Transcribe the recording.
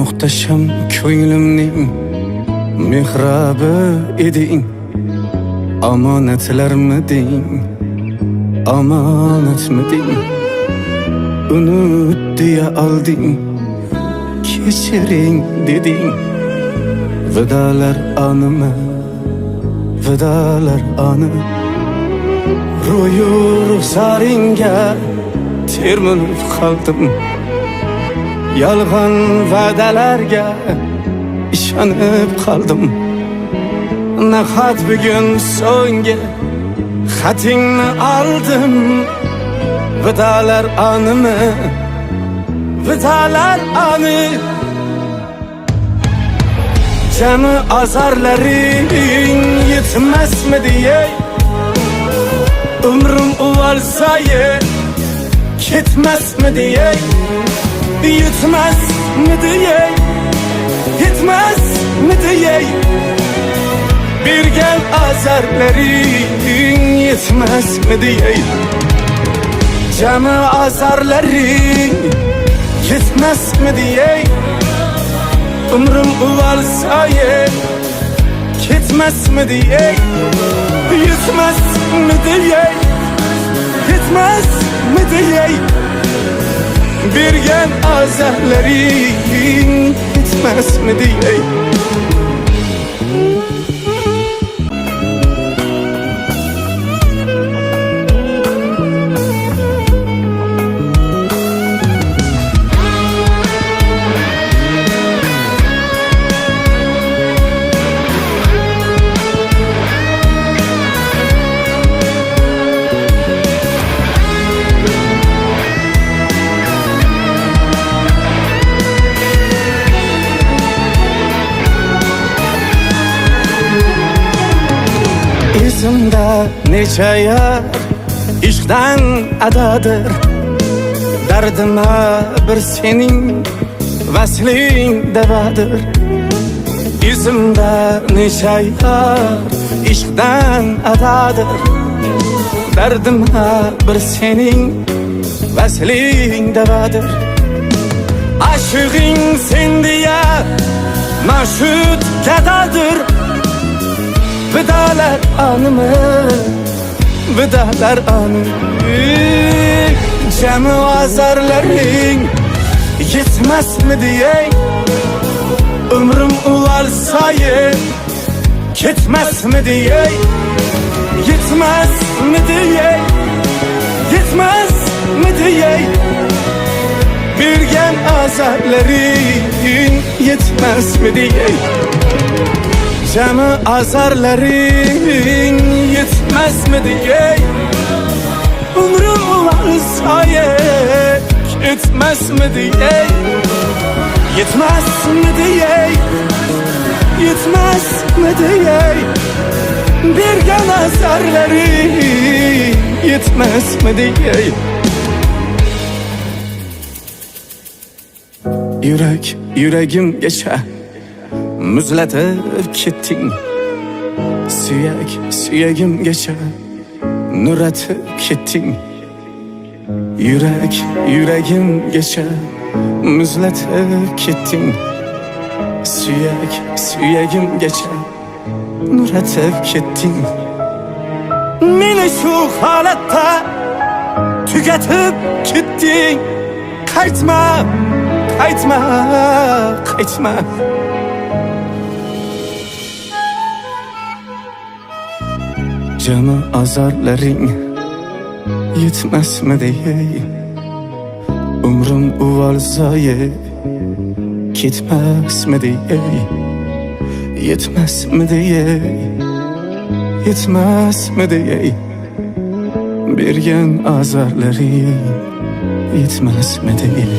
Muhteşem ko'nglimning mehrabi eding, omonatlarmiding, omonatmiding, unut deya olding, kechiring deding. Vidolar animi, vidolar ani, ro'yu ruxsaringga termilib qoldim. Yolg'on va'dalarga ishonib qoldim. Nahot bugun so'nggi xatingni oldim. Vidolar animi, vidolar ani, jami azorlaring yetmasmidi ey? Umrim uvalsaye ketmasmidi ey? Yetmezmidi ey, yetmezmidi ey? Bir gel azarlaring yetmezmidi ey? Cami azarlaring yetmezmidi ey? Umrim uvalsaye ketmezmidi ey? Yetmezmidi ey? Yetmezmidi ey? Bir gel azarlaring yetmezmidi ey? Izimda necha yar ishqdan adadir, dardima bir sening vasling davadir. Izimda necha yar ishqdan adadir, dardima bir sening vasling davadir. Aşığın sen diye maşhut kadadir. Vidolar animi, vidolar ani, jami azorlaring yetmasmidi ey? Umrim uvalsaye ketmasmidi ey? Yetmezmidi ey? Yetmezmidi ey? Bir gel azorlaring yetmezmidi ey? Cami azarlaring yetmezmidi ey? Umrim uvalsaye ketmezmidi ey? Yetmezmidi ey? Yetmezmidi ey? Bir gel azarlaring yetmezmidi ey? Yürek yüreğim geçe muzlatib ketding. Suyak suyagim geçe nuratib ketding. Yürek yüreğim geçe muzlatib ketding. Suyak suyagim geçe nuratib ketding. Meni shu holatda tugatib ketding. Qaytma, qaytma, qaytma. Cami azorlaring yetmasmidi ey? Umrim uvalsaye ketmasmidi ey? Yetmasmidi ey? Yetmasmidi ey? Bergan azorlaring yetmasmidi ey?